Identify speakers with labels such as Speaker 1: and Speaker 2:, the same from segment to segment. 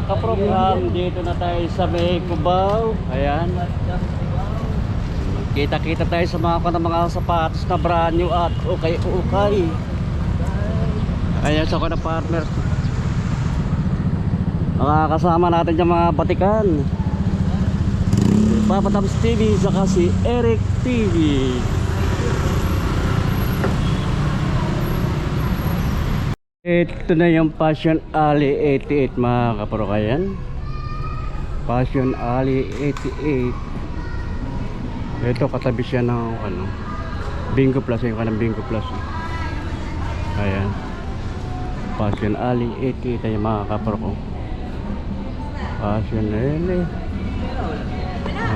Speaker 1: kaprogram, dito na tayo sa may Cubao. Ayan. Kita-kita tayo sa mga sapatos na brand new at ukay-ukay. Ayan, sa na partner. Mga kasama natin yung mga batikan. Papa Tams TV saka si Eric TV. Ito na yung Passion Alley 88 mga kaprokayan. Passion Alley 88. Ito katabi siya ng Bingo Plus, yung kanang Bingo Plus. Ayan. Passion Alley 88 ay mga kaproko. Passion Alley.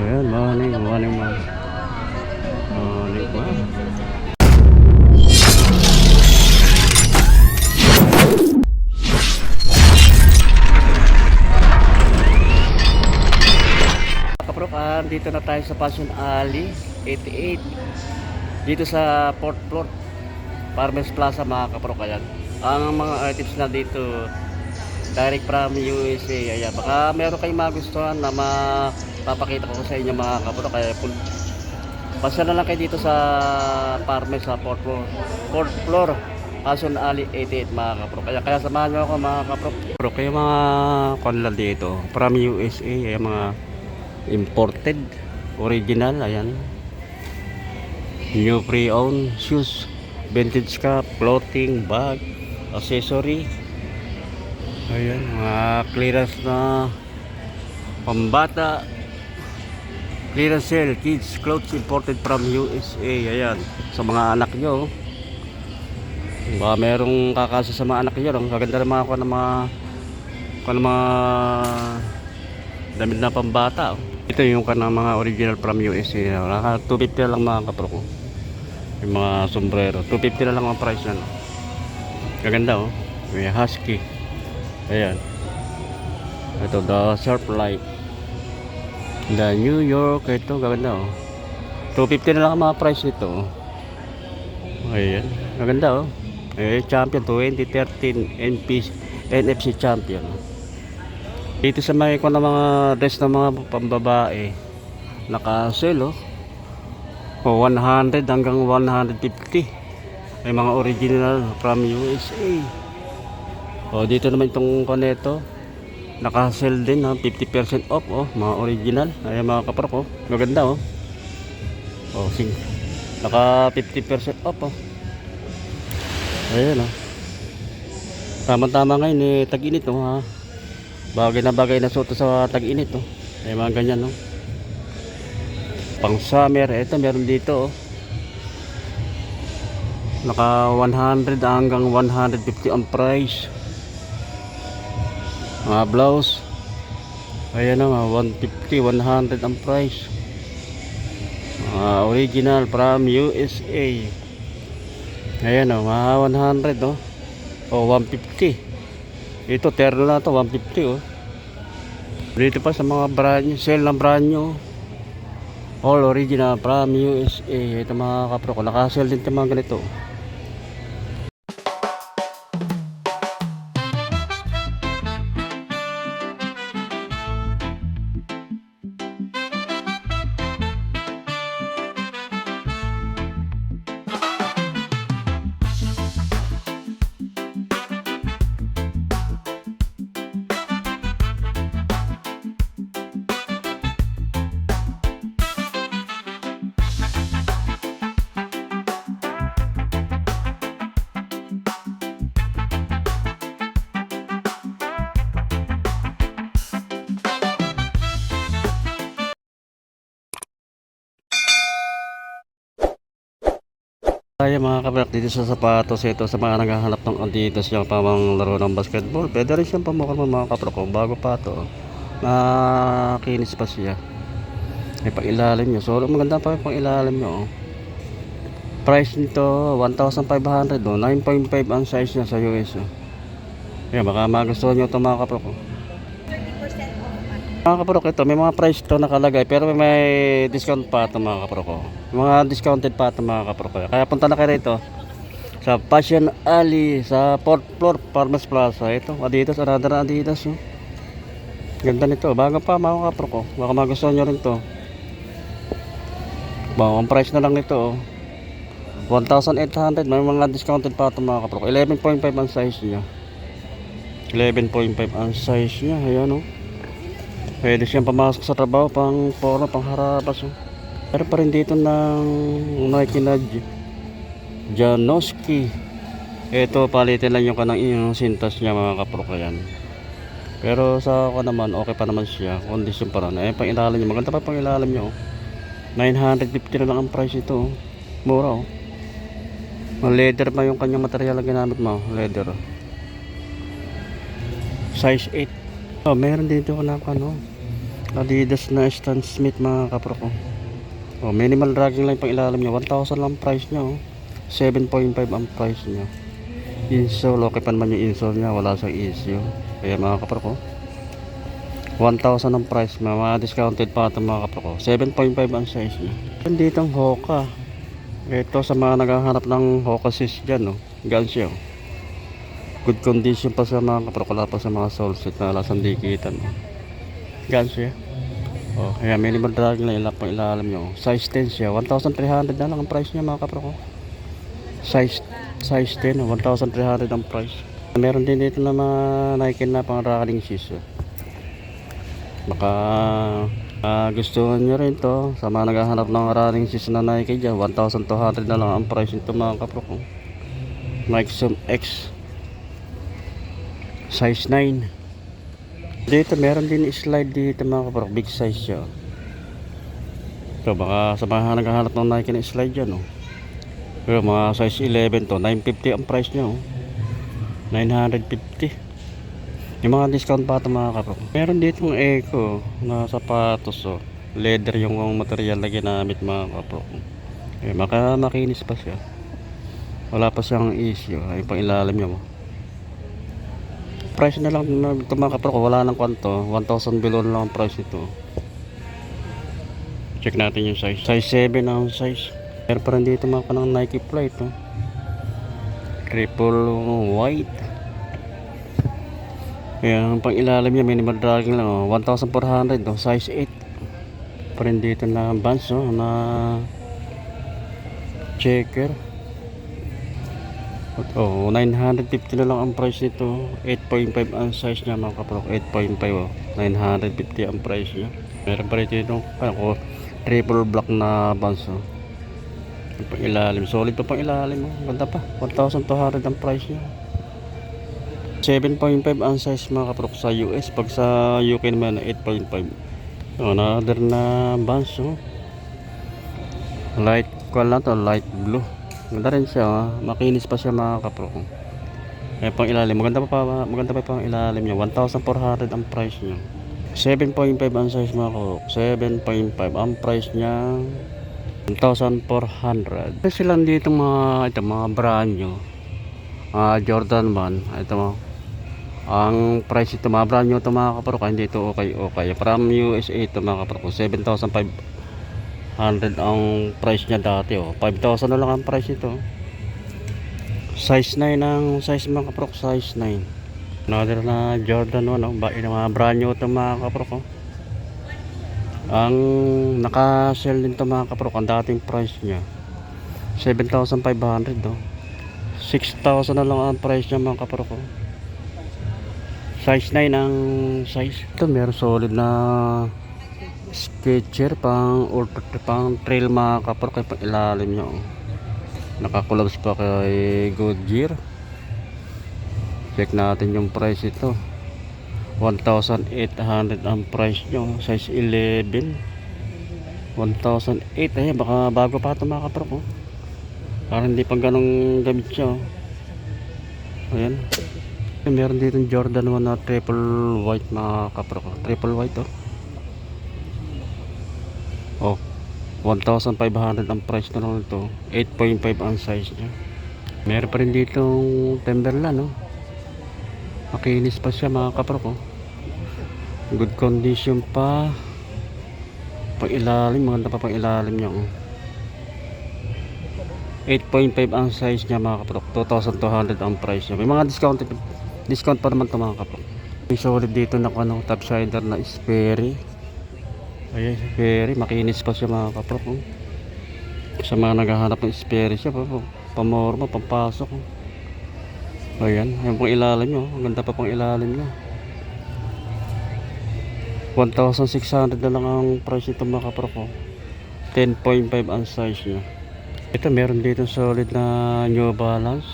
Speaker 1: Ayan, morning pa. Dito na tayo sa Passion Alley 88 dito sa fourth floor Farmers Plaza mga kaprokayan. Ang mga items na dito direct from USA. Ayan, baka meron kayong magustuhan na mapapakita ko sa inyo mga kaprokayan. Basta na lang kayo dito sa Farmers sa fourth floor Passion Alley 88 mga kaprokayan. Kaya samahan nyo ako mga kaprokayan. Kaya mga kanla dito from USA. Ayan, mga imported, original, ayan. New pre-owned shoes, vintage cap, clothing, bag, accessory. Ayan, mga clearance na pambata. Clearance sale, kids clothes imported from USA. Ayan, sa mga anak nyo. Baka merong kakasa sa mga anak nyo. Ang kaganda ng mga damit na pambata. Ito yung kanang mga original from USA. Naka 250 na lang mga kaproko. Yung mga sombrero 250 na lang ang price na. Kaganda oh. May husky. Ayan. Ito the Sharp Light. The New York. Ito kaganda oh. 250 na lang ang mga price nito. Ayan. Kaganda oh. Champion 2013 NFC Champion. Dito sa may ng mga dress ng mga pambabae naka-sale oh. 100 hanggang 150. May mga original from USA. Dito naman itong koneto naka-sale din 50% off oh, mga original. Ay mga kaprok oh. Maganda oh. Naka 50% off oh. Ayan oh. Tama-tama ngayon tag-init oh ha. Bagay na suot sa tag-init oh. Ay mga ganyan no. Pang summer, ito meron dito oh. Naka 100 hanggang 150 ang price. Mga blouse. Ayan na 150, 100 ang price. Original from USA. Ayan oh, mga 100 oh. 150. Ito terno na to 150 oh. Dito pa sa mga brand new, sale ng brand new. All original from USA. Ito mga kapro ko, naka-sale din 'tong mga ganito. Kaya mga kabrak dito sa sapatos, ito sa mga naghahanap ng Adidas yung pamang laro ng basketball. Pwede rin siyang pamukha mga kabrak ko. Bago pa ito. Nakinis pa siya. May pang ilalim nyo. So maganda pa yung pang ilalim nyo. Price nito 1,500 oh. 9.5 ang size niya sa US oh. Kaya baka magustuhan nyo ito mga kabrak ko. Mga kaprok, ito may mga price to nakalagay pero may discount pa ito mga kaprok ko. Mga discounted pa ito mga kaprok ko. Kaya punta na kayo rito sa Passion Alley sa 4th floor Farmers Plaza. Ito Adidas, another Adidas oh. Ganda nito. Bago pa mga kapro ko. Baka magustuhan nyo rin to. Ang price na lang nito. 1,800. May mga discounted pa ito mga kapro ko. 11.5 ang size niya. 11.5 ang size niya. Ayan o. Pwede siyang pamasok sa trabaho. Pang polo, pang harapas. Pero pa rin dito ng Nike na Janoski. Ito palitin lang yung kanang yung sintas niya mga kapro ko yan. Pero sa ako naman, okay pa naman siya. Condition pa rin. Pang ilalim niya. Maganda pa pang ilalim niya. 950 na lang ang price ito. Mura. Leather pa yung kanyang material na ginamit mo. Leather. Size 8. Meron dito ko na Adidas na Stan Smith mga kapro ko. Minimal dragging lang pang ilalim niya. 1,000 lang price niya. 7.5 ang price niya. Insole. Okay pa naman yung insole niya. Wala siyang issue. Kaya mga kapro ko, 1,000 ang price. Mga discounted pa ito mga kapro ko. 7.5 ang size niya. Dito ang Hoka. Ito sa mga naghahanap ng Hoka sis dyan. Gaan siya. Good condition pa sa mga kapro ko. Wala pa sa mga sole set na lasang dikitan. Gaan siya. Kaya minimal dragging lang ilap pang ilalim niya. Size 10 siya. 1,300 na lang ang price niya mga kapro ko. Size 10. 1,300 ang price. Meron din dito na mga Nike na pang running shoes. Baka gustuhan nyo rin to sa mga naghahanap ng running shoes na Nike dyan. 1,200 na lang ang price nito mga kapro ko. Nike Zoom X size 9. Dito meron din slide dito mga kapro. Big size siya. So baka sa mga naghahanap ng Nike na slide dyan. Pero mga size 11 to. 950 ang price nyo. 950. Yung mga discount pa ito mga kapro. Meron dito ng Eco na sapatos. Leather yung material na ginamit mga kapro. Makinis pa siya. Wala pa siyang issue. Yung pang ilalim niya mo. Price na lang ito mga kapro. Wala nang kwanto. 1,000 below na lang ang price nito. Check natin yung size. Size 7 ang size. Meron pa rin dito mga kanang Nike Flight. Triple white. Ayan, pang ilalim niya minimal dragging lang 1,400 size 8. Pa rin dito na bands na checker. 950 na lang ang price nito. 8.5 ang size niya mga kapro. 8.5 950 ang price niya. Meron pa rin dito triple black na bands pang ilalim. Solid pa pang ilalim. Ganda pa. 1,200 ang price niya. 7.5 ang size mga kapro sa US. Pag sa UK naman 8.5. Another na bands light lang to, light blue. Ganda rin siya. Makinis pa siya mga kapro. Pang ilalim. Maganda pa pang ilalim niya. 1,400 ang price niya. 7.5 ang size mga kapro. 7.5 ang price niya. 1,400. Kasi lang dito mga brand nyo. Jordan 1. Ito mo. Ang price ito mga brand nyo ito mga kapro. Hindi ito okay. From USA ito mga kapro. 7,500 ang price niya dati 5,000 na lang ang price ito. Size 9 ang size mga kapro. Size 9. Another na Jordan 1 bain na mga brand nyo ito mga kapro. Ang naka-sell din ito mga kapro. Ang dating price niya 7,500 6,000 na lang ang price niya mga kapro. Size 9 ang size. Ito meron solid na Sketcher pang trail mga kapro. Kaya pang ilalim niya nakakulabs pa kay Goodyear. Check natin yung price ito. 1,800 ang price nyo. Size 11 1,008. Ayan baka bago pa ito mga kapro. Parang hindi pang ganong gamit siya. Ayan. Meron dito Jordan 1 na triple white mga kapro. Triple white 1,500 ang price na lang ito. 8.5 ang size niya. Meron pa rin dito Timberland makinis pa siya mga kapro. Good condition pa. Pang ilalim. Maganda pa pang ilalim niya 8.5 ang size niya mga kapro. 2,200 ang price niya. May mga discount pa naman ito mga kapro. May solid dito na ano, top sider na Sperry. Ayan, Sperry. Makinis pa siya mga kaprok. Oh. Sa mga naghahanap ng Sperry siya, pamorma, pampasok. Oh. Ayan, yung pang ilalim nyo. Ang ganda pa pang ilalim nyo. 1,600 na lang ang price nito mga kaprok. Oh. 10.5 ang size niya. Ito meron dito solid na New Balance.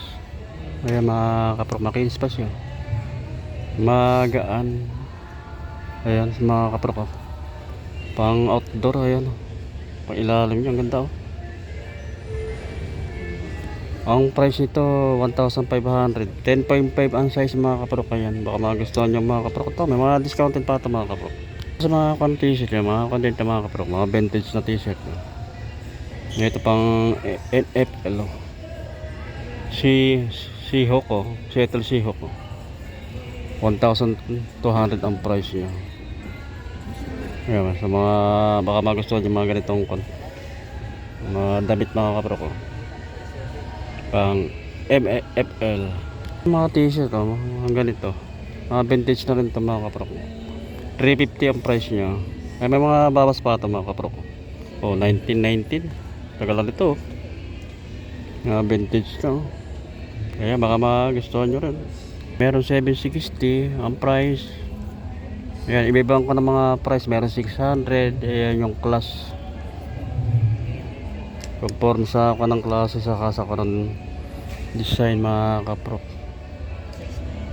Speaker 1: Ayan mga kaprok, makinis pa siya. Magaan. Ayan mga kaprok. Pang outdoor, ayan. Pang ilalim niya, ang ganda oh. Ang price nito 1,500. 10.5 ang size mga kaprok. Ayan, baka magustuhan nyo mga kaprok to. May mga discounted pa ito mga kaprok. Sa mga t-shirt, mga content mga kaprok, mga vintage na t-shirt. Ito pang NFL. Seahawk oh. Seattle Seahawk oh. 1,200 ang price niya. Ayan, sa mga baka magustuhan yung mga ganitong mga damit mga kaprok oh. Pang MFL. Mga t-shirt oh, mga ganito. Mga vintage na rin ito mga kaprok. 350 ang price niya. Ay, may mga bawas pa ito mga kaprok. Oh, 1919. Tagal lang ito. Mga vintage to. Kaya baka magustuhan nyo rin. Meron 760 ang price. Ayan, ibibang ko ng mga price. Meron 600. Ayan yung class. Conform sa kanang klase sa kasa kanang design mga kaprok.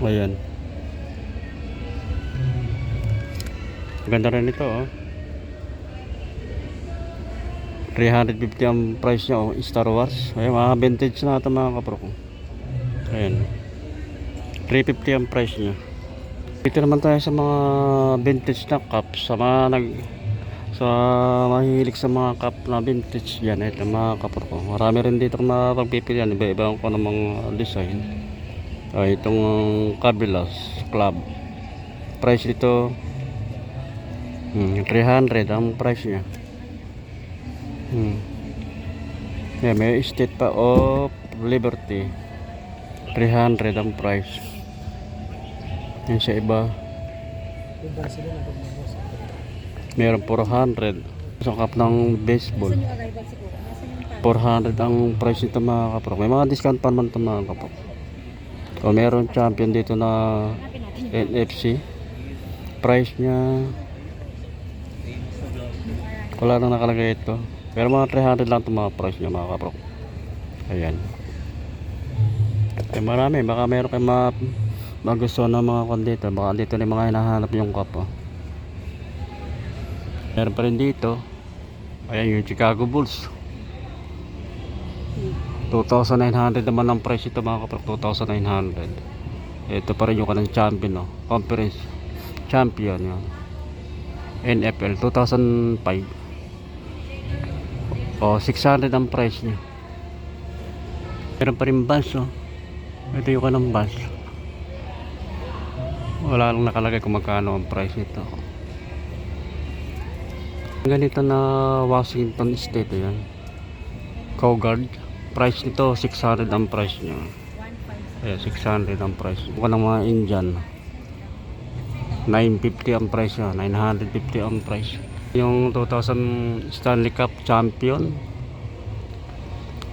Speaker 1: Ayan. Ganda rin ito oh. 350 ang price niya oh. Star Wars. Ayan, mga vintage na ito mga kaprok. Ayan. 350 ang price niya. Dito naman tayo sa mga vintage na cup. Sa mga mahilig sa mga cup na vintage yan. Ito mga kaprok. Marami rin dito mapagpipilian. Iba-iba ko ng mga design. Itong Cabilas Club. Price dito 300 ang price niya. Yeah, may State pa of Liberty. 300 ang price. Yan sa iba. Meron 400. Sa cup ng baseball. 400 ang price nito mga kaprok. May mga discount pa naman ito mga kaprok. O meron champion dito na NFC. Price niya wala nang nakalagay ito. Pero mga 300 lang itong mga price niya mga kaprok. Ayan. Marami. Baka meron kayo magustuhan ng mga kondito. Baka dito na yung mga hinahanap yung cup. Oh. Meron pa rin dito. Ayan yung Chicago Bulls. 2,900 naman ang price ito mga kaprok. 2,900. Ito pa rin yung kanang champion. Oh. Conference champion. Yun. NFL 2005. O 600 ang price niya. Meron pa rin bus oh. Ito yung kanang bus. Wala lang nakalagay kung magkano ang price nito. Ganito na Washington State yan. Cougard. Price nito 600 ang price niya. Ayan, 600 ang price. Bukan ng mga Indian. 950 ang price niya. 950 ang price. Yung 2000 Stanley Cup champion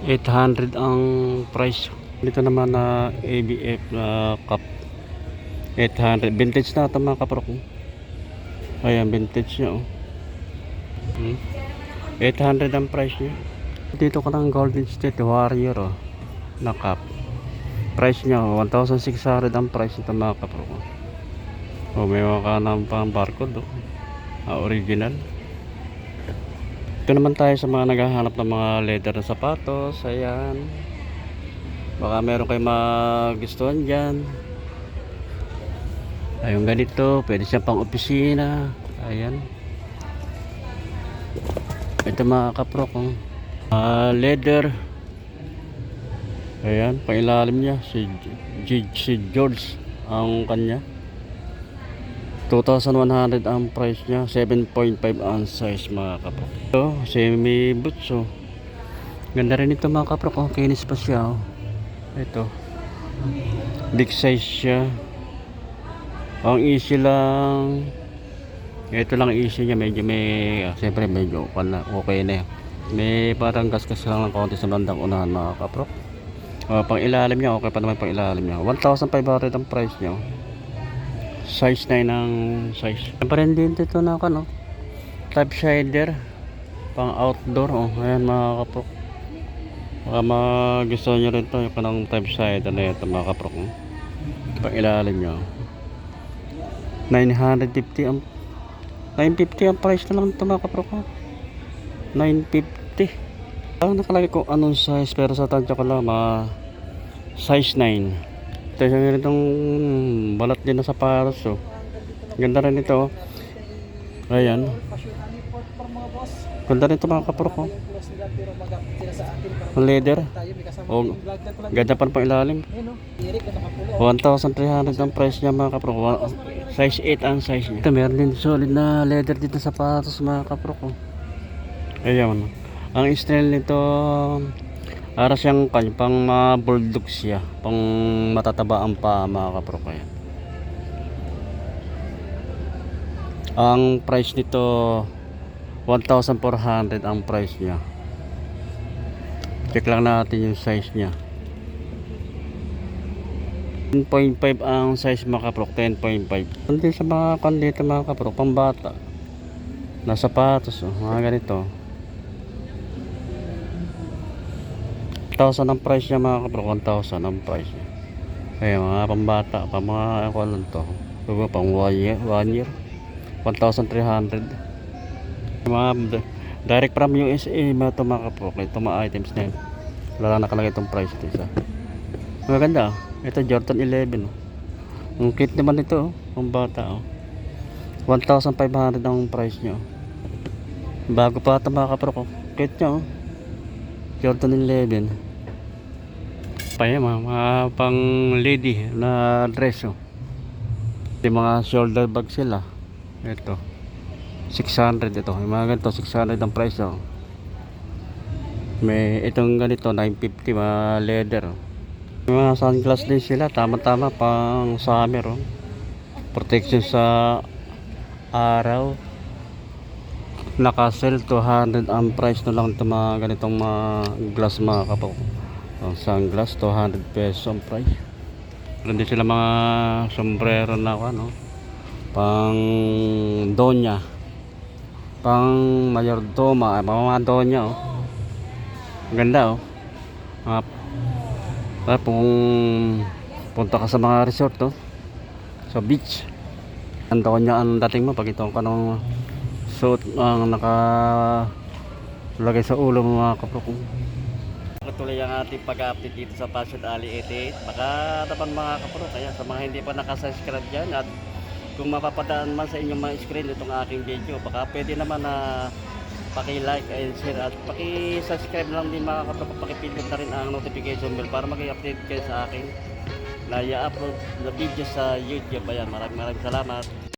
Speaker 1: 800 ang price. Dito naman na ABF cup 800. Vintage na ito mga kaprok. Ayan vintage nya oh. 800 ang price nya. Dito ka ng Golden State Warrior oh, na cup. Price nya 1,600 ang price ito mga kaprok. Oh, may mga kanang pang barcode oh. Original. Ito naman tayo sa mga naghahanap ng mga leather na sapatos. Ayan. Baka meron kayo magustuhan dyan. Ayun ganito. Pwede siya pang opisina. Ayan. Ito mga kaprok. Leather. Ayan. Pangilalim niya. Si George ang kanya. 2,100 ang price niya. 7.5 ang size mga kaprok. Ito, semi boots oh. Ganda rin ito mga kaprok oh. Kinis pa siya oh. Ito. Big size siya. Ang easy lang. Ito lang easy niya. Medyo may, siyempre medyo okay na yan. May parang gasgas lang ng konti sa bandang unahan mga kapro. Pang ilalim niya, okay pa naman pang ilalim niya. 1,500 ang price niya. Size 9 ang size. Siyempre din dito na no? Type shader. Pang outdoor. Ayan mga kapro. Baka magustuhan nyo rin ito. Yung kanang type shader na ito mga kapro. Pang ilalim niya. 950 ang 950 ang price na lang ito mga kapro ko. 950. Nakalagay ko anong size pero sa tansya ko lang size 9. Ito yung ganitong balat din na sa paros. Ganda rin ito. Ayan. Ganda rin ito mga kapro ko. Ang leather. Ganda pa pang ilalim. 1,300 ang price niya mga kapro ko. Size 8 ang size niya. Ito meron din solid na leather dito sa paros mga kapro ko. Ayan. Ang style nito para siyang pang mga bulldog siya, pang matataba ang paa mga kapro ko. Ang price nito 1,400 ang price niya. Check lang natin yung size niya. 10.5 ang size mga kapro, 10.5. Hindi sa mga kandito mga kapro, pang bata. Nasa sapatos, mga ganito. 1,000 ang price niya mga kapro, 1,000 ang price niya. Kaya mga pambata, pang mga ako lang to. Pang 1 year, 1,300. Mga direct from USA mga kapro, ito mga items na yun. Wala lang nakalagay itong price ito isa. Maganda, ito Jordan 11. Ang cute naman ito, pambata. 1,500 ang price niya. Bago pa ito mga kapro ko, cute niya. Jordan 11. Yan, mga pang lady na dress. Yung mga shoulder bag sila. Ito 600 ito. Yung mga ganito 600 ang price. May itong ganito 950 mga leather. Yung mga sunglass din sila, tama-tama pang summer. Protection sa araw. Naka-sell 200 ang price na lang ito mga ganitong mga glass mga kapag. Ang sunglass 200 pesos ang price. Meron din sila mga sombrero na pang donya, pang mayordoma, mga donya. Ganda kung punta ka sa mga resort sa beach, ang donya ang dating mo pag ito ka ng suot ang nakalagay sa ulo mo mga kapro. Tuloy ang ating pag-update dito sa Passion Alley 88. Baka naman mga kapro, kaya sa mga hindi pa nakasubscribe dyan at kung mapapadaan man sa inyong mga screen itong aking video, baka pwede naman na paki-like and share at paki-subscribe lang din mga kapro, paki-pindot na rin ang notification bell para mag-update kayo sa aking na i-upload na video sa YouTube. Ayan, maraming salamat.